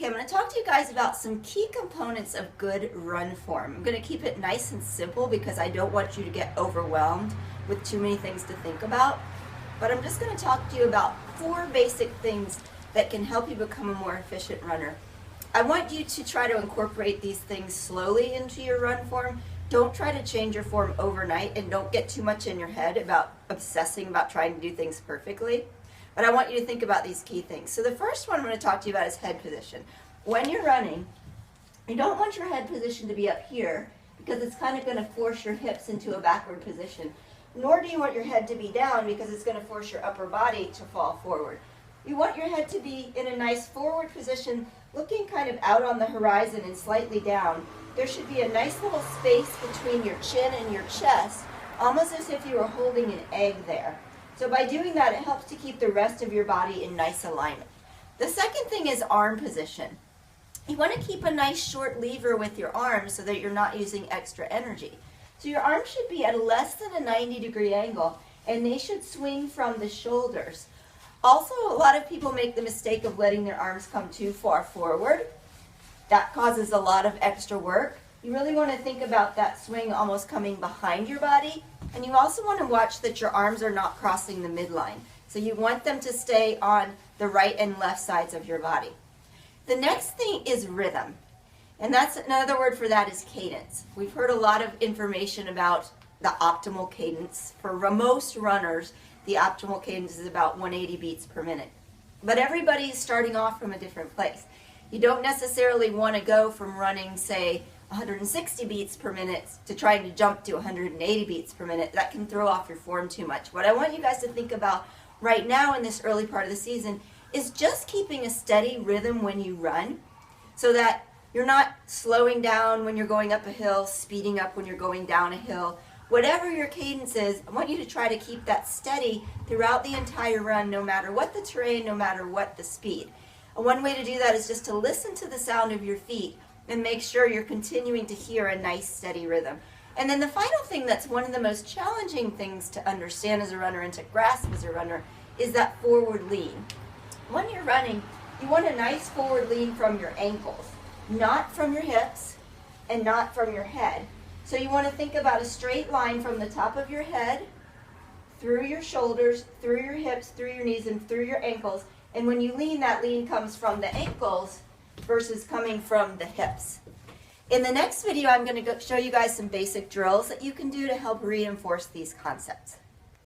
Okay, I'm going to talk to you guys about some key components of good run form. I'm going to keep it nice and simple because I don't want you to get overwhelmed with too many things to think about. But I'm just going to talk to you about 4 basic things that can help you become a more efficient runner. I want you to try to incorporate these things slowly into your run form. Don't try to change your form overnight, and don't get too much in your head about obsessing about trying to do things perfectly. But I want you to think about these key things. So the first one I'm going to talk to you about is head position. When you're running, you don't want your head position to be up here because it's kind of going to force your hips into a backward position. Nor do you want your head to be down because it's going to force your upper body to fall forward. You want your head to be in a nice forward position, looking kind of out on the horizon and slightly down. There should be a nice little space between your chin and your chest, almost as if you were holding an egg there. So by doing that, it helps to keep the rest of your body in nice alignment. The second thing is arm position. You want to keep a nice short lever with your arms so that you're not using extra energy. So your arms should be at less than a 90-degree angle, and they should swing from the shoulders. Also, a lot of people make the mistake of letting their arms come too far forward. That causes a lot of extra work. You really want to think about that swing almost coming behind your body. And you also want to watch that your arms are not crossing the midline. So you want them to stay on the right and left sides of your body. The next thing is rhythm. And that's another word for that is cadence. We've heard a lot of information about the optimal cadence. For most runners, the optimal cadence is about 180 beats per minute. But everybody is starting off from a different place. You don't necessarily want to go from running, say, 160 beats per minute to trying to jump to 180 beats per minute. That can throw off your form too much. What I want you guys to think about right now in this early part of the season is just keeping a steady rhythm when you run so that you're not slowing down when you're going up a hill, speeding up when you're going down a hill. Whatever your cadence is, I want you to try to keep that steady throughout the entire run, no matter what the terrain, no matter what the speed. And one way to do that is just to listen to the sound of your feet and make sure you're continuing to hear a nice steady rhythm. And then the final thing that's one of the most challenging things to understand as a runner and to grasp as a runner is that forward lean. When you're running, you want a nice forward lean from your ankles, not from your hips and not from your head. So you want to think about a straight line from the top of your head, through your shoulders, through your hips, through your knees, and through your ankles. And when you lean, that lean comes from the ankles versus coming from the hips. In the next video, I'm going to show you guys some basic drills that you can do to help reinforce these concepts.